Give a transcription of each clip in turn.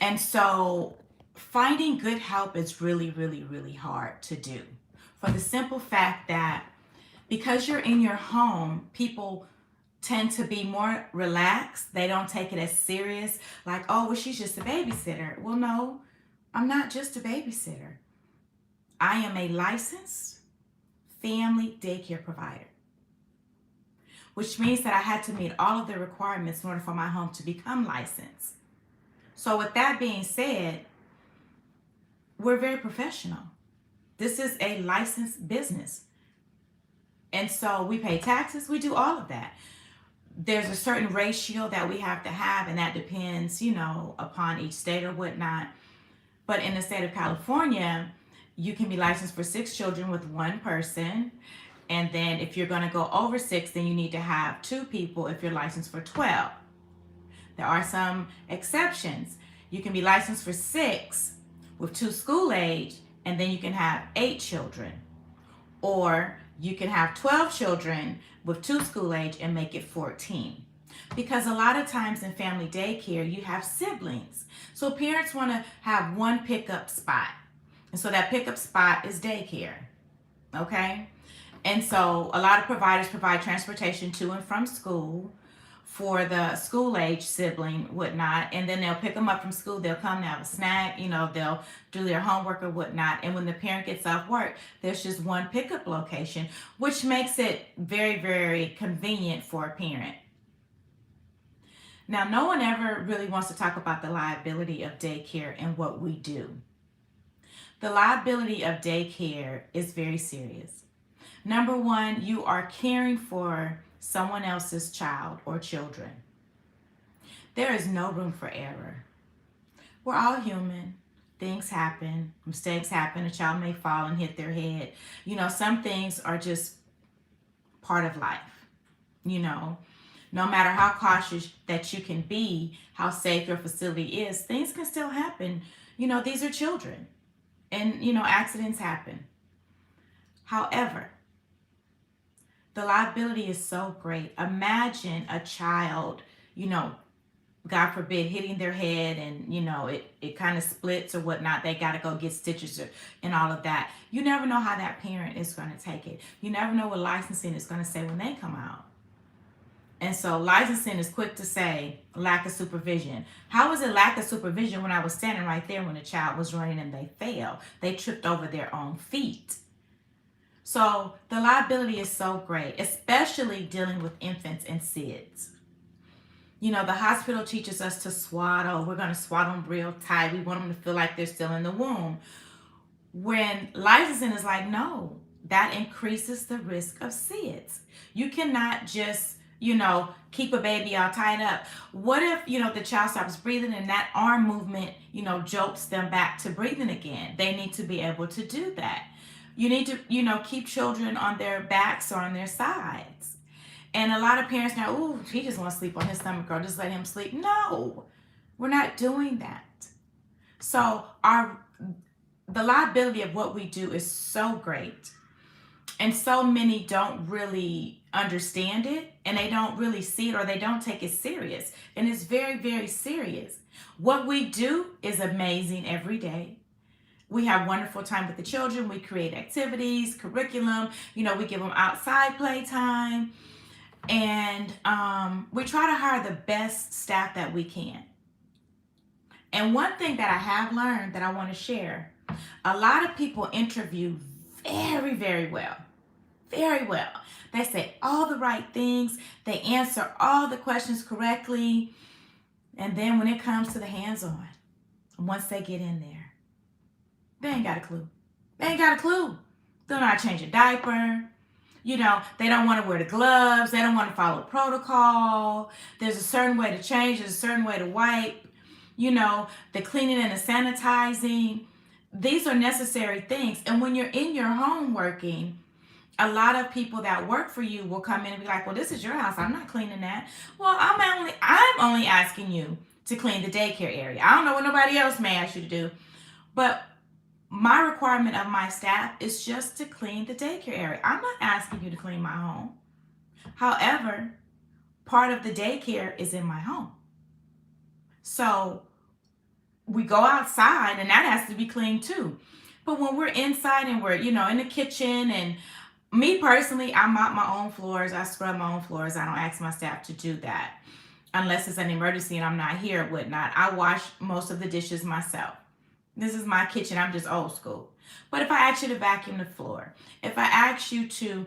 And so finding good help is really, really, really hard to do for the simple fact that because you're in your home, people tend to be more relaxed. They don't take it as serious, like, oh, well, she's just a babysitter. Well, no, I'm not just a babysitter. I am a licensed family daycare provider, which means that I had to meet all of the requirements in order for my home to become licensed. So, with that being said, we're very professional. This is a licensed business. And so we pay taxes, we do all of that. There's a certain ratio that we have to have, and that depends, upon each state or whatnot. But in the state of California, you can be licensed for 6 children with one person. And then if you're going to go over six, then you need to have two people if you're licensed for 12. There are some exceptions. You can be licensed for six with two school age, and then you can have 8 children. Or you can have 12 children with two school age and make it 14. Because a lot of times in family daycare, you have siblings. So parents want to have one pickup spot. And so that pickup spot is daycare. Okay? And so a lot of providers provide transportation to and from school for the school age sibling, whatnot, and then they'll pick them up from school. They'll come, they have a snack, they'll do their homework or whatnot. And when the parent gets off work, there's just one pickup location, which makes it very, very convenient for a parent. Now, no one ever really wants to talk about the liability of daycare and what we do. The liability of daycare is very serious. Number one, you are caring for someone else's child or children. There is no room for error. We're all human. Things happen. Mistakes happen. A child may fall and hit their head. Some things are just part of life. No matter how cautious that you can be, how safe your facility is, things can still happen. These are children. And, accidents happen. However, the liability is so great. Imagine a child, God forbid, hitting their head and, it kind of splits or whatnot. They got to go get stitches and all of that. You never know how that parent is going to take it. You never know what licensing is going to say when they come out. And so licensing is quick to say lack of supervision. How was it lack of supervision when I was standing right there when a child was running and they fell? They tripped over their own feet. So the liability is so great, especially dealing with infants and SIDS. The hospital teaches us to swaddle. We're going to swaddle them real tight. We want them to feel like they're still in the womb. When licensing is like, no, that increases the risk of SIDS. You cannot just, keep a baby all tied up. What if, the child stops breathing and that arm movement, jolts them back to breathing again? They need to be able to do that. You need to, keep children on their backs or on their sides. And a lot of parents now, ooh, he just wants to sleep on his stomach, or just let him sleep. No, we're not doing that. So the liability of what we do is so great. And so many don't really understand it, and they don't really see it, or they don't take it serious. And it's very, very serious. What we do is amazing every day. We have wonderful time with the children. We create activities, curriculum. We give them outside play time. And we try to hire the best staff that we can. And one thing that I have learned that I want to share, a lot of people interview very, very well. Very well. They say all the right things. They answer all the questions correctly. And then when it comes to the hands-on, once they get in there, they ain't got a clue. They ain't got a clue. They don't know how to change a diaper. They don't want to wear the gloves. They don't want to follow protocol. There's a certain way to change. There's a certain way to wipe. The cleaning and the sanitizing. These are necessary things. And when you're in your home working, a lot of people that work for you will come in and be like, well, this is your house. I'm not cleaning that. Well, I'm only asking you to clean the daycare area. I don't know what nobody else may ask you to do. But my requirement of my staff is just to clean the daycare area. I'm not asking you to clean my home. However, part of the daycare is in my home. So we go outside and that has to be clean too. But when we're inside and we're, in the kitchen, and me personally, I mop my own floors, I scrub my own floors. I don't ask my staff to do that unless it's an emergency and I'm not here or whatnot. I wash most of the dishes myself. This is my kitchen. I'm just old school. But if I ask you to vacuum the floor, if I ask you to,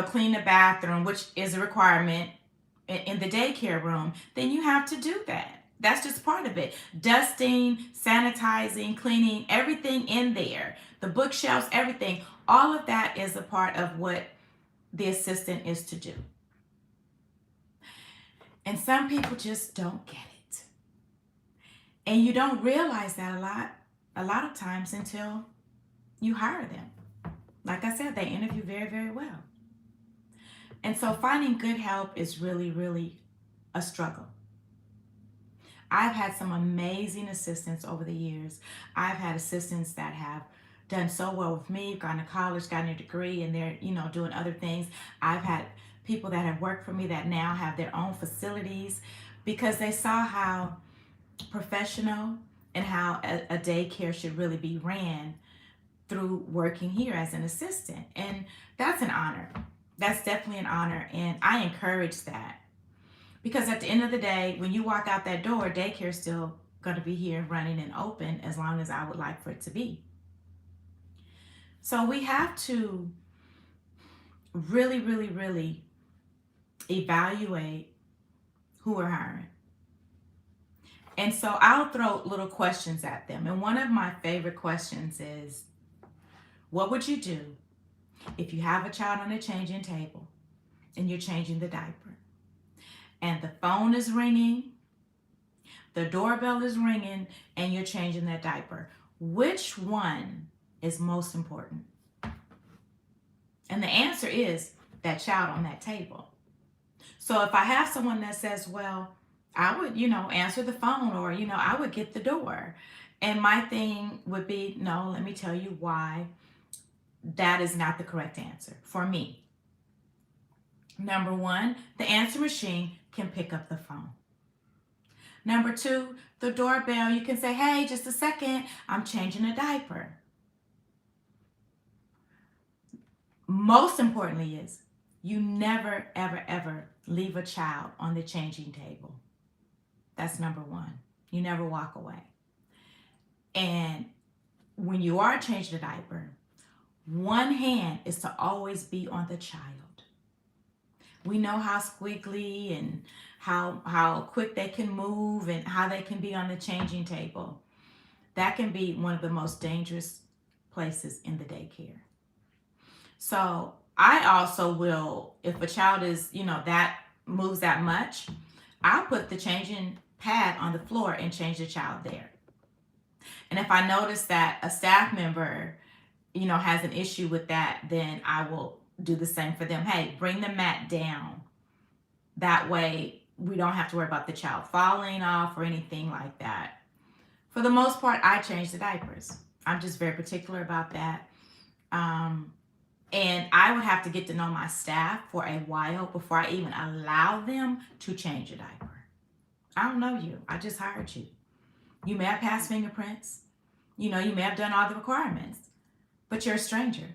clean the bathroom, which is a requirement in the daycare room, then you have to do that. That's just part of it. Dusting, sanitizing, cleaning, everything in there, the bookshelves, everything, all of that is a part of what the assistant is to do. And some people just don't get it. And you don't realize that a lot of times until you hire them. Like I said, they interview very, very well. And so finding good help is really, really a struggle. I've had some amazing assistants over the years. I've had assistants that have done so well with me, gone to college, gotten a degree, and they're, doing other things. I've had people that have worked for me that now have their own facilities because they saw how professional and how a daycare should really be ran through working here as an assistant. And that's an honor. That's definitely an honor. And I encourage that. Because at the end of the day, when you walk out that door, daycare is still going to be here running and open as long as I would like for it to be. So we have to really, really, really evaluate who we're hiring. And so I'll throw little questions at them. And one of my favorite questions is, what would you do if you have a child on a changing table and you're changing the diaper? And the phone is ringing, the doorbell is ringing, and you're changing that diaper. Which one is most important? And the answer is that child on that table. So if I have someone that says, well, I would, answer the phone, or, I would get the door. And my thing would be, no, let me tell you why that is not the correct answer for me. Number one, the answer machine can pick up the phone. Number two, the doorbell, you can say, hey, just a second, I'm changing a diaper. Most importantly is, you never, ever, ever leave a child on the changing table. That's number one. You never walk away. And when you are changing a diaper, one hand is to always be on the child. We know how squiggly and how quick they can move and how they can be on the changing table. That can be one of the most dangerous places in the daycare. So I also will, if a child is, that moves that much, I'll put the changing pad on the floor and change the child there. And if I notice that a staff member, has an issue with that, then I will do the same for them. Hey, bring the mat down. That way we don't have to worry about the child falling off or anything like that. For the most part, I change the diapers. I'm just very particular about that. And I would have to get to know my staff for a while before I even allow them to change a diaper. I don't know you. I just hired you. You may have passed fingerprints. You may have done all the requirements, but you're a stranger.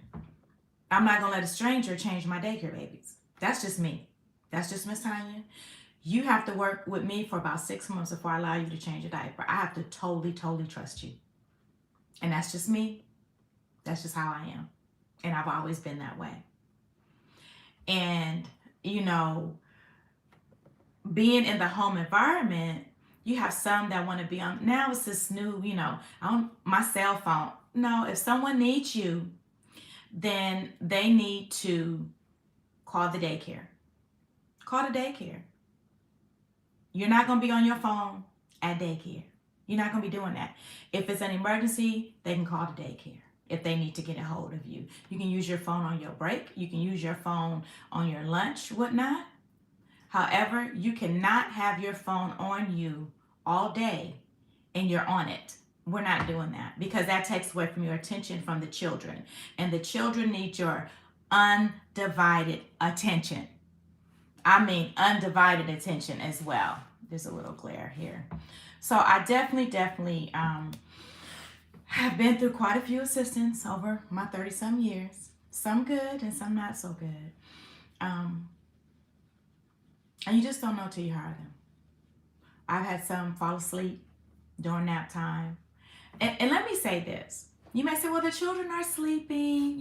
I'm not going to let a stranger change my daycare babies. That's just me. That's just Miss Tanya. You have to work with me for about 6 months before I allow you to change a diaper. I have to totally, totally trust you. And that's just me. That's just how I am. And I've always been that way. And, being in the home environment, you have some that want to be on. Now it's this new, my cell phone. No, if someone needs you, then they need to call the daycare. Call the daycare. You're not going to be on your phone at daycare. You're not going to be doing that. If it's an emergency, they can call the daycare if they need to get a hold of you. You can use your phone on your break. You can use your phone on your lunch, whatnot. However, you cannot have your phone on you all day and you're on it. We're not doing that because that takes away from your attention from the children. And the children need your undivided attention. I mean, undivided attention as well. There's a little glare here. So I definitely have been through quite a few assistants over my 30 some years. Some good and some not so good. Um, and you just don't know till you hire them. I've had some fall asleep during nap time. And let me say this. You may say, well, the children are sleeping,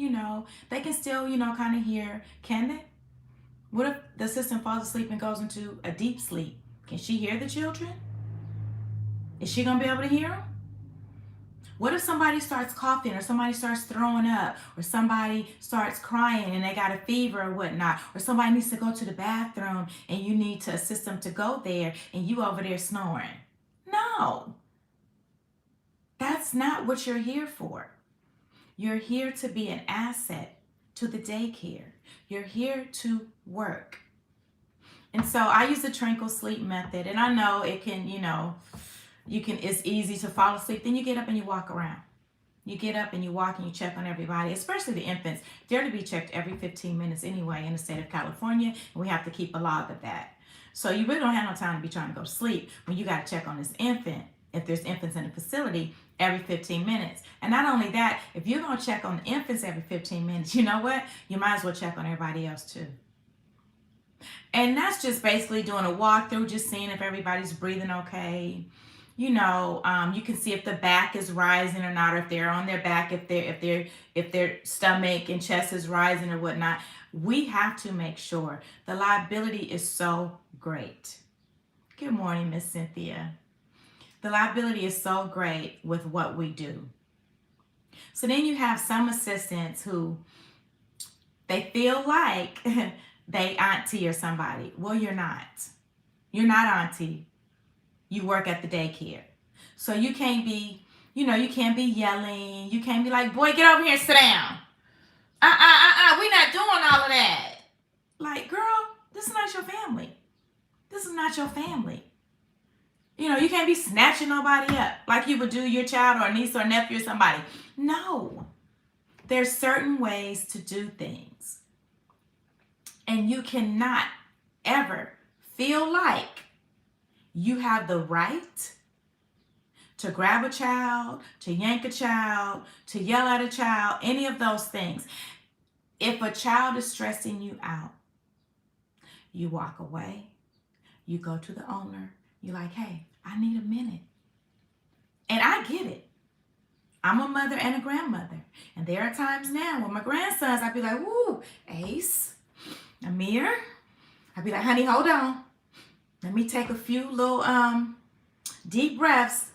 they can still, kind of hear. Can they? What if the assistant falls asleep and goes into a deep sleep? Can she hear the children? Is she going to be able to hear them? What if somebody starts coughing or somebody starts throwing up or somebody starts crying and they got a fever or whatnot, or somebody needs to go to the bathroom and you need to assist them to go there and you over there snoring? No, that's not what you're here for. You're here to be an asset to the daycare. You're here to work. And so I use the Tranquil Sleep method, and I know it can, it's easy to fall asleep. Then you get up and you walk around. You get up and you walk and you check on everybody, especially the infants. They're to be checked every 15 minutes anyway in the state of California, and we have to keep a log of that. So you really don't have no time to be trying to go to sleep when you got to check on this infant, if there's infants in the facility, every 15 minutes. And not only that, if you're going to check on the infants every 15 minutes, you know what? You might as well check on everybody else too. And that's just basically doing a walkthrough, just seeing if everybody's breathing okay. You can see if the back is rising or not, or if they're on their back, if their stomach and chest is rising or whatnot. We have to make sure. The liability is so great. Good morning, Miss Cynthia. The liability is so great with what we do. So then you have some assistants who they feel like they auntie or somebody. Well, you're not. You're not auntie. You work at the daycare. So you can't be, you can't be yelling. You can't be like, boy, get over here and sit down. We're not doing all of that. Like, girl, this is not your family. This is not your family. You can't be snatching nobody up like you would do your child or a niece or nephew or somebody. No. There's certain ways to do things. And you cannot ever feel like you have the right to grab a child, to yank a child, to yell at a child, any of those things. If a child is stressing you out, you walk away, you go to the owner, you're like, hey, I need a minute. And I get it. I'm a mother and a grandmother. And there are times now with my grandsons, I'd be like, woo, Ace, Amir. I'd be like, honey, hold on. Let me take a few little deep breaths.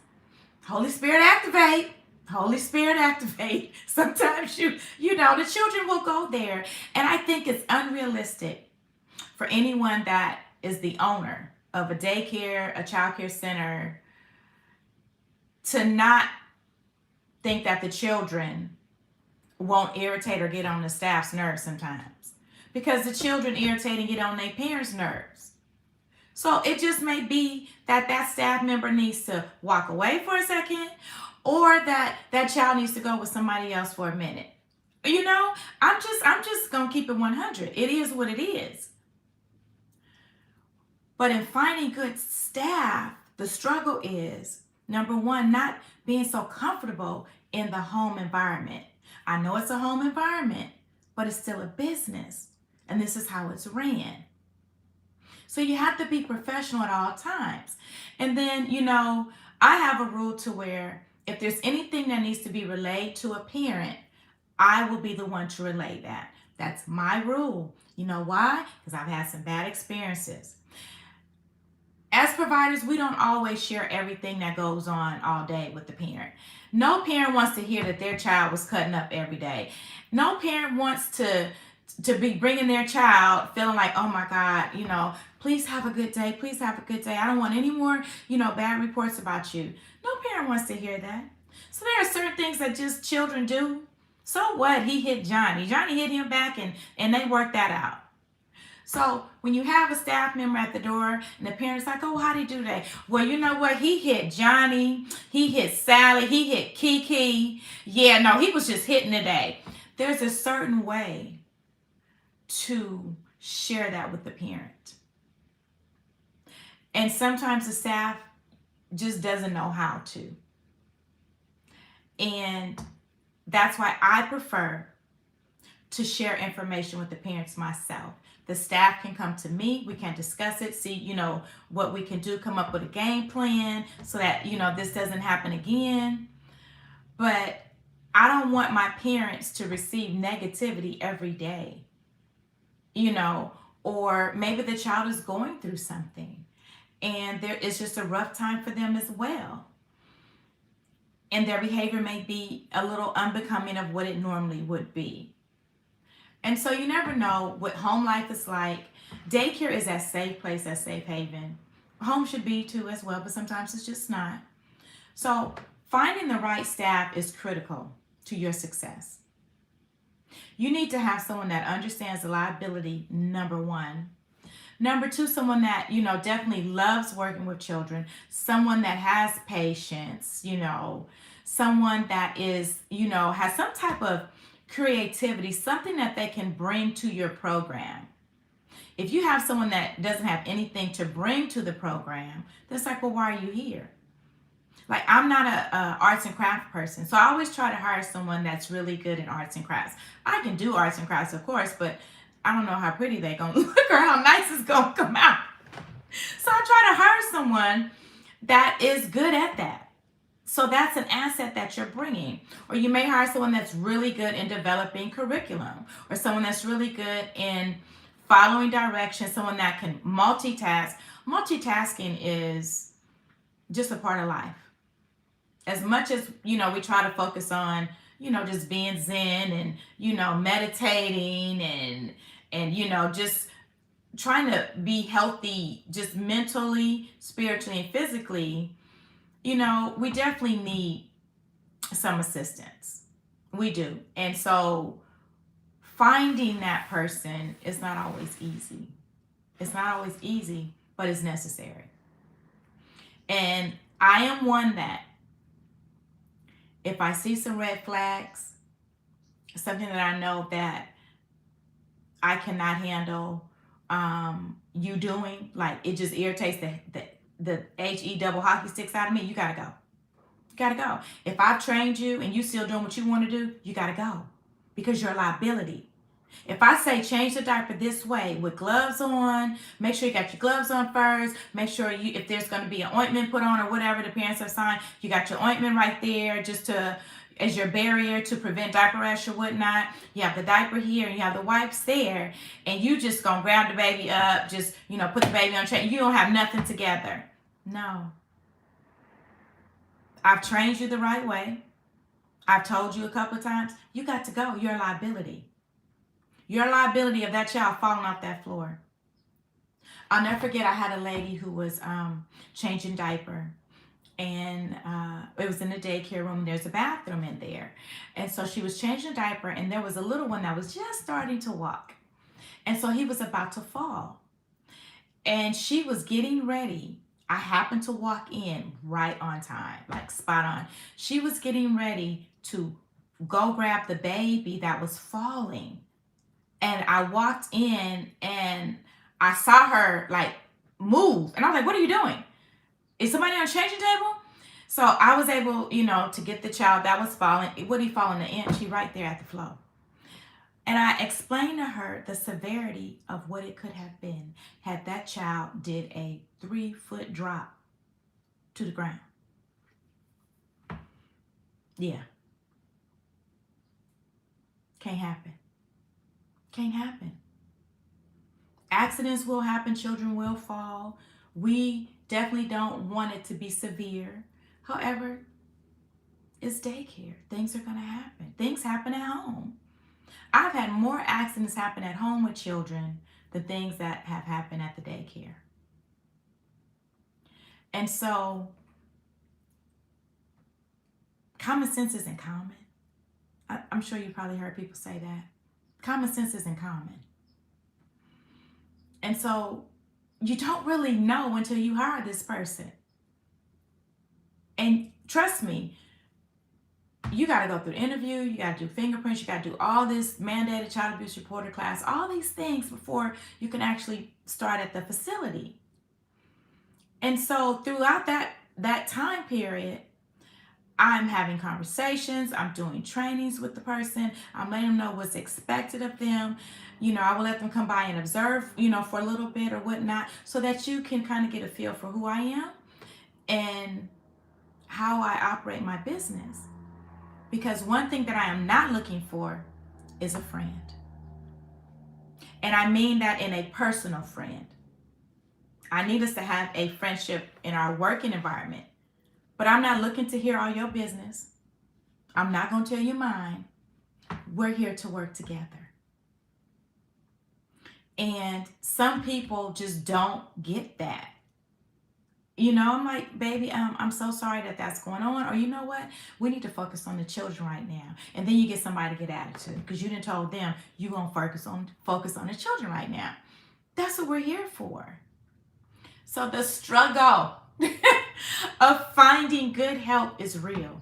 Holy Spirit activate. Holy Spirit activate. Sometimes the children will go there. And I think it's unrealistic for anyone that is the owner of a daycare, a childcare center, to not think that the children won't irritate or get on the staff's nerves sometimes. Because the children irritate and get on their parents' nerves. So it just may be that staff member needs to walk away for a second, or that child needs to go with somebody else for a minute. I'm just gonna keep it 100. It is what it is. But in finding good staff, the struggle is, number one, not being so comfortable in the home environment. I know it's a home environment, but it's still a business. And this is how it's ran. So you have to be professional at all times. And then, I have a rule to where if there's anything that needs to be relayed to a parent, I will be the one to relay that. That's my rule. You know why? Because I've had some bad experiences. As providers, we don't always share everything that goes on all day with the parent. No parent wants to hear that their child was cutting up every day. No parent wants to be bringing their child feeling like, oh my God, please have a good day. Please have a good day. I don't want any more, bad reports about you. No parent wants to hear that. So there are certain things that just children do. So what? He hit Johnny. Johnny hit him back and they worked that out. So when you have a staff member at the door and the parent's like, oh, how'd he do that? Well, you know what? He hit Johnny. He hit Sally. He hit Kiki. Yeah, no, he was just hitting today. There's a certain way to share that with the parent. And sometimes the staff just doesn't know how to. And that's why I prefer to share information with the parents myself. The staff can come to me, we can discuss it, see, what we can do, come up with a game plan so that, this doesn't happen again. But I don't want my parents to receive negativity every day, or maybe the child is going through something and it's just a rough time for them as well. And their behavior may be a little unbecoming of what it normally would be. And so you never know what home life is like. Daycare is that safe place, that safe haven. Home should be too as well, but sometimes it's just not. So finding the right staff is critical to your success. You need to have someone that understands the liability, number one. Number two, someone that, definitely loves working with children, someone that has patience, someone that is, has some type of creativity, something that they can bring to your program. If you have someone that doesn't have anything to bring to the program, that's like, well, why are you here? Like, I'm not a arts and craft person, so I always try to hire someone that's really good in arts and crafts. I can do arts and crafts, of course, but I don't know how pretty they're going to look or how nice it's going to come out. So I try to hire someone that is good at that. So that's an asset that you're bringing. Or you may hire someone that's really good in developing curriculum, or someone that's really good in following directions, someone that can multitask. Multitasking is just a part of life. As much as, we try to focus on, just being zen and, meditating and, just trying to be healthy, just mentally, spiritually, and physically, we definitely need some assistance. We do. And so finding that person is not always easy. It's not always easy, but it's necessary. And I am one that if I see some red flags, something that I know that I cannot handle you doing, like it just irritates the HE double hockey sticks out of me, you gotta go. You gotta go. If I've trained you and you still doing what you want to do, you gotta go, because you're a liability. If I say change the diaper this way with gloves on, make sure you got your gloves on first. Make sure if there's going to be an ointment put on or whatever the parents have signed, you got your ointment right there just as your barrier to prevent diaper rash or whatnot. You have the diaper here and you have the wipes there, and you just gonna grab the baby up, just put the baby on train. You don't have nothing together. No. I've trained you the right way. I've told you a couple of times, you got to go. You're a liability. You're a liability of that child falling off that floor. I'll never forget, I had a lady who was changing diaper, and it was in the daycare room. There's a bathroom in there. And so she was changing a diaper, and there was a little one that was just starting to walk. And so he was about to fall. And she was getting ready. I happened to walk in right on time, like spot on. She was getting ready to go grab the baby that was falling. And I walked in and I saw her like move. And I was like, what are you doing? Is somebody on the changing table? So I was able, to get the child that was falling. Would he fall in the inch? He right there at the floor. And I explained to her the severity of what it could have been had that child did a 3-foot drop to the ground. Yeah. Can't happen. Can't happen. Accidents will happen. Children will fall. We definitely don't want it to be severe. However, it's daycare. Things are going to happen. Things happen at home. I've had more accidents happen at home with children than things that have happened at the daycare. And so, common sense isn't common. I'm sure you probably heard people say that. Common sense isn't common. And so, you don't really know until you hire this person. And trust me, you got to go through the interview, you got to do fingerprints, you got to do all this mandated child abuse reporter class, all these things before you can actually start at the facility. And so throughout that that time period, I'm having conversations, I'm doing trainings with the person, I'm letting them know what's expected of them. I will let them come by and observe, for a little bit or whatnot, so that you can kind of get a feel for who I am and how I operate my business. Because one thing that I am not looking for is a friend. And I mean that in a personal friend. I need us to have a friendship in our working environment. But I'm not looking to hear all your business. I'm not going to tell you mine. We're here to work together. And some people just don't get that. I'm like, baby, I'm so sorry that that's going on. Or you know what? We need to focus on the children right now. And then you get somebody to get attitude because you didn't told them you're going to focus on the children right now. That's what we're here for. So the struggle of finding good help is real.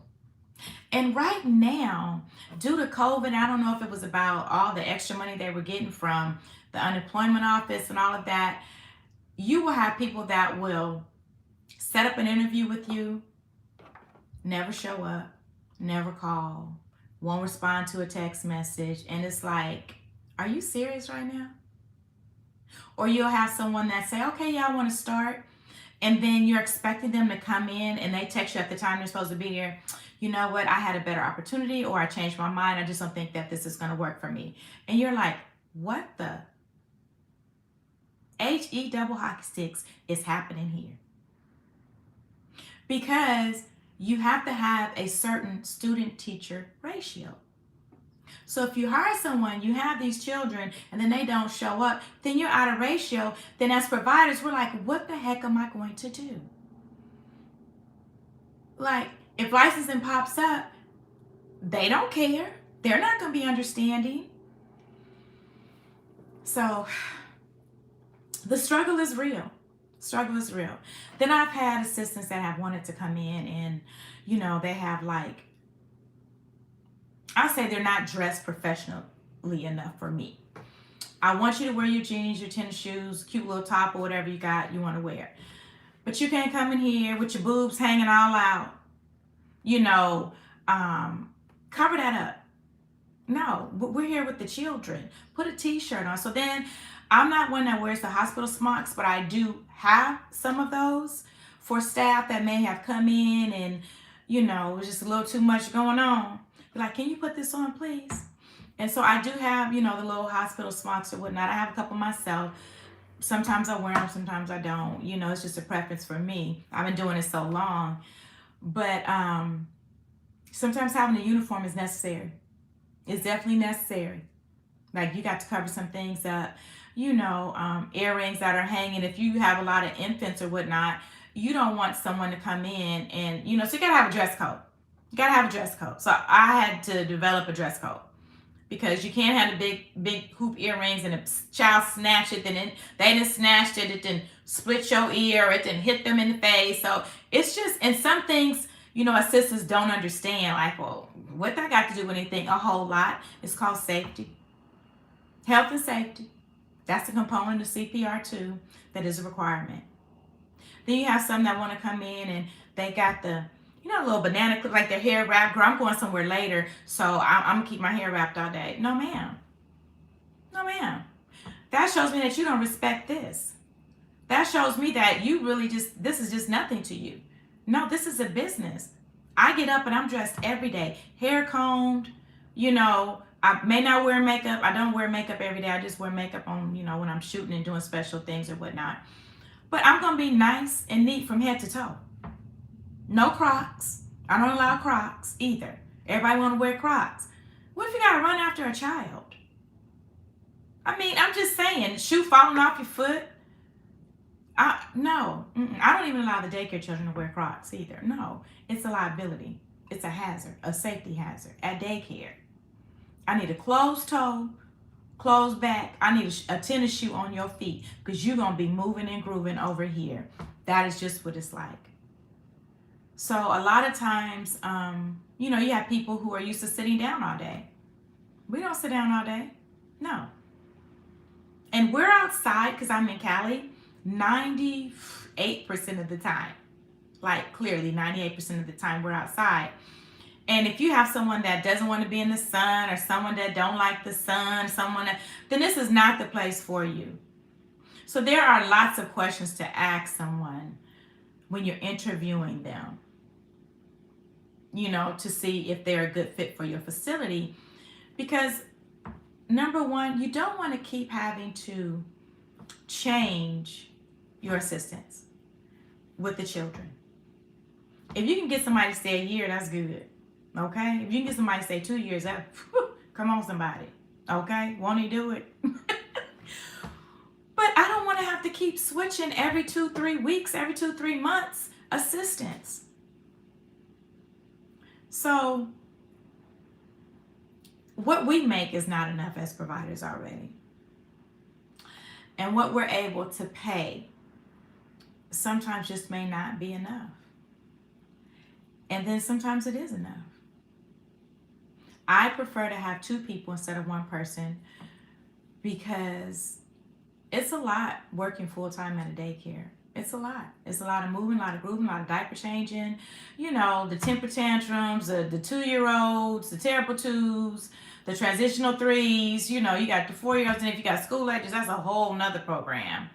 And right now, due to COVID, I don't know if it was about all the extra money they were getting from the unemployment office and all of that, you will have people that will set up an interview with you, never show up, never call, won't respond to a text message. And it's like, are you serious right now? Or you'll have someone that say, okay, yeah, I want to start. And then you're expecting them to come in and they text you at the time they're supposed to be here. You know what? I had a better opportunity, or I changed my mind. I just don't think that this is going to work for me. And you're like, what the HE double hockey sticks is happening here? Because you have to have a certain student-teacher ratio. So if you hire someone, you have these children, and then they don't show up, then you're out of ratio. Then as providers, we're like, what the heck am I going to do? Like, if licensing pops up, they don't care. They're not going to be understanding. So the struggle is real. Struggle is real. Then I've had assistants that have wanted to come in and, they have like, I say they're not dressed professionally enough for me. I want you to wear your jeans, your tennis shoes, cute little top or whatever you want to wear. But you can't come in here with your boobs hanging all out. Cover that up. No, we're here with the children. Put a t-shirt on. So then I'm not one that wears the hospital smocks, but I do have some of those for staff that may have come in and, it was just a little too much going on. Be like, can you put this on, please? And so I do have, the little hospital smocks or whatnot. I have a couple myself. Sometimes I wear them, sometimes I don't. It's just a preference for me. I've been doing it so long. But sometimes having a uniform is necessary. It's definitely necessary. Like, you got to cover some things up. Earrings that are hanging. If you have a lot of infants or whatnot, you don't want someone to come in and, so you got to have a dress code. You got to have a dress code. So I had to develop a dress code because you can't have the big hoop earrings and a child snatch it. Then they didn't snatch it. It didn't split your ear. It didn't hit them in the face. So it's just, and some things, assistants don't understand. Like, well, what that got to do with anything? A whole lot. It's called safety. Health and safety. That's a component of CPR too. That is a requirement. Then you have some that want to come in and they got the, a little banana clip, like their hair wrapped. Girl, I'm going somewhere later, so I'm going to keep my hair wrapped all day. No, ma'am. No, ma'am. That shows me that you don't respect this. That shows me that you really this is just nothing to you. No, this is a business. I get up and I'm dressed every day. Hair combed, I may not wear makeup. I don't wear makeup every day. I just wear makeup on, when I'm shooting and doing special things or whatnot. But I'm going to be nice and neat from head to toe. No Crocs. I don't allow Crocs either. Everybody want to wear Crocs. What if you got to run after a child? I mean, I'm just saying, shoe falling off your foot. No. I don't even allow the daycare children to wear Crocs either. No. It's a liability. It's a hazard, a safety hazard at daycare. I need a closed toe, closed back. I need a tennis shoe on your feet because you're going to be moving and grooving over here. That is just what it's like. So a lot of times, you have people who are used to sitting down all day. We don't sit down all day. No. And we're outside because I'm in Cali 98% of the time. Like clearly 98% of the time we're outside. And if you have someone that doesn't want to be in the sun, or someone that don't like the sun, then this is not the place for you. So there are lots of questions to ask someone when you're interviewing them, to see if they're a good fit for your facility. Because number one, you don't want to keep having to change your assistants with the children. If you can get somebody to stay a year, that's good. Okay? If you can get somebody to stay 2 years, come on, somebody. Okay? Won't he do it? But I don't want to have to keep switching every 2-3 weeks, every 2-3 months assistants. So what we make is not enough as providers already. And what we're able to pay sometimes just may not be enough. And then sometimes it is enough. I prefer to have 2 people instead of 1 person, because it's a lot working full-time at a daycare. It's a lot. It's a lot of moving, a lot of grooving, a lot of diaper changing, the temper tantrums, the 2-year-olds, the terrible 2s, the transitional 3s, you got the 4-year-olds, and if you got school agers, that's a whole nother program,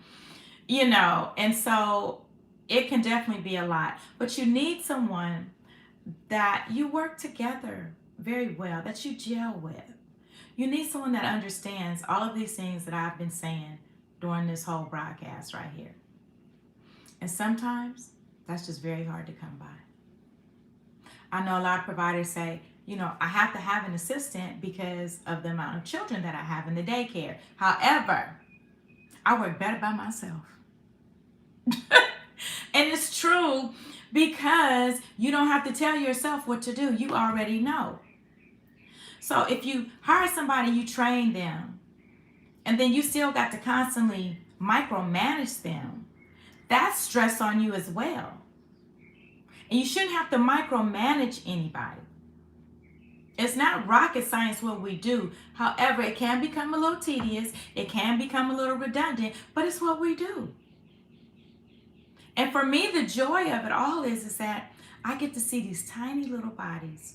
and so it can definitely be a lot. But you need someone that you work together very well, that you gel with. You need someone that understands all of these things that I've been saying during this whole broadcast right here. And sometimes that's just very hard to come by. I know a lot of providers say, I have to have an assistant because of the amount of children that I have in the daycare. However, I work better by myself. And it's true, because you don't have to tell yourself what to do. You already know. So if you hire somebody, you train them, and then you still got to constantly micromanage them, that's stress on you as well. And you shouldn't have to micromanage anybody. It's not rocket science what we do. However, it can become a little tedious. It can become a little redundant, but it's what we do. And for me, the joy of it all is that I get to see these tiny little bodies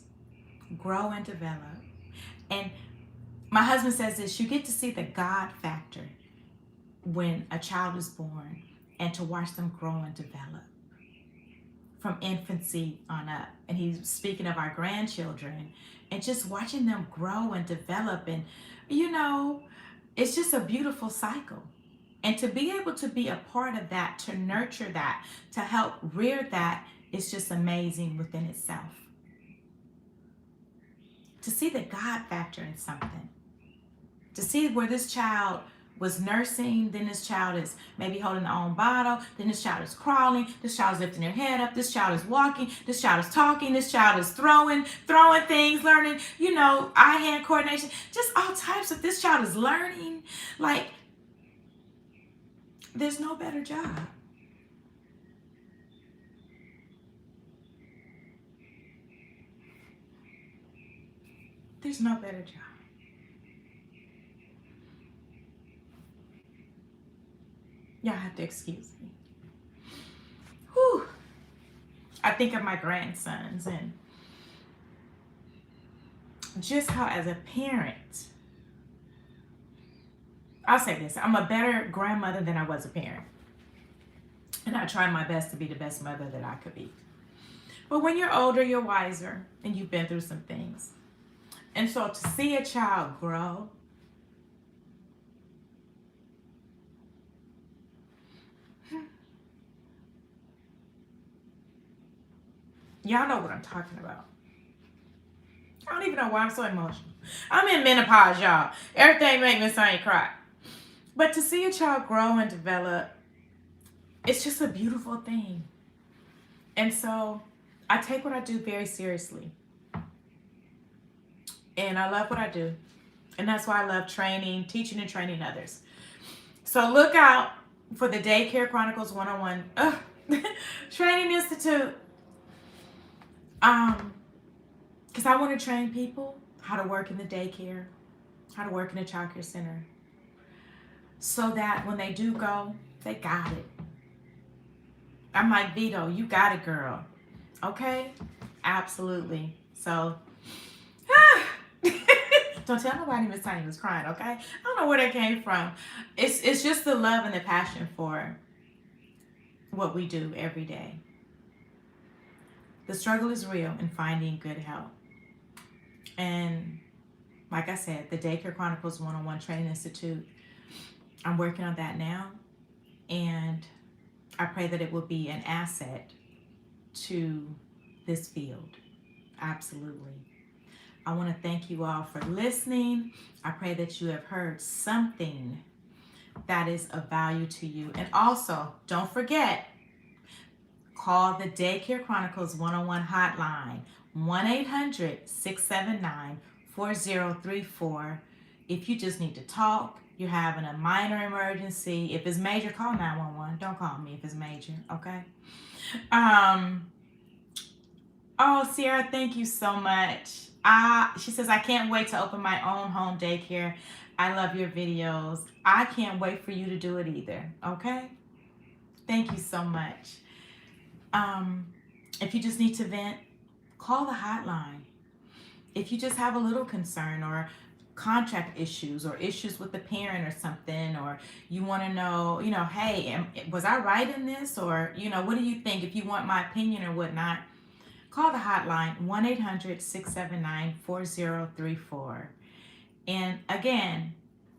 grow and develop. And my husband says this: you get to see the God factor when a child is born, and to watch them grow and develop from infancy on up. And he's speaking of our grandchildren, and just watching them grow and develop. And, it's just a beautiful cycle. And to be able to be a part of that, to nurture that, to help rear that, is just amazing within itself. To see the God factor in something. To see where this child was nursing, then this child is maybe holding their own bottle, then this child is crawling, this child is lifting their head up, this child is walking, this child is talking, this child is throwing things, learning, eye-hand coordination, just all types of, this child is learning. Like, there's no better job. There's no better job. Y'all have to excuse me. Whew. I think of my grandsons, and just how, as a parent, I'll say this: I'm a better grandmother than I was a parent. And I try my best to be the best mother that I could be. But when you're older, you're wiser, and you've been through some things. And so to see a child grow, y'all know what I'm talking about. I don't even know why I'm so emotional. I'm in menopause, y'all. Everything makes me sound cry. But to see a child grow and develop, it's just a beautiful thing. And so I take what I do very seriously. And I love what I do. And that's why I love training, teaching and training others. So look out for the Daycare Chronicles 101 Training Institute. Because I want to train people how to work in the daycare, how to work in a child care center, so that when they do go, they got it. I'm like, Vito, you got it, girl. Okay? Absolutely. So, don't tell nobody Miss Tanya was crying, okay? I don't know where that came from. It's just the love and the passion for what we do every day. The struggle is real in finding good help. And like I said, the Daycare Chronicles One-on-One Training Institute, I'm working on that now. And I pray that it will be an asset to this field. Absolutely. I want to thank you all for listening. I pray that you have heard something that is of value to you. And also, don't forget, call the Daycare Chronicles One-on-One hotline, 1-800-679-4034. If you just need to talk, you're having a minor emergency. If it's major, call 911. Don't call me if it's major, okay? Oh, Sierra, thank you so much. She says, I can't wait to open my own home daycare. I love your videos. I can't wait for you to do it either, okay? Thank you so much. If you just need to vent, call the hotline. If you just have a little concern or contract issues or issues with the parent or something, or you want to know, hey, was I right in this? Or, what do you think? If you want my opinion or whatnot, call the hotline, 1-800-679-4034. And again,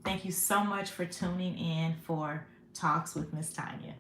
thank you so much for tuning in for Talks with Miss Tanya.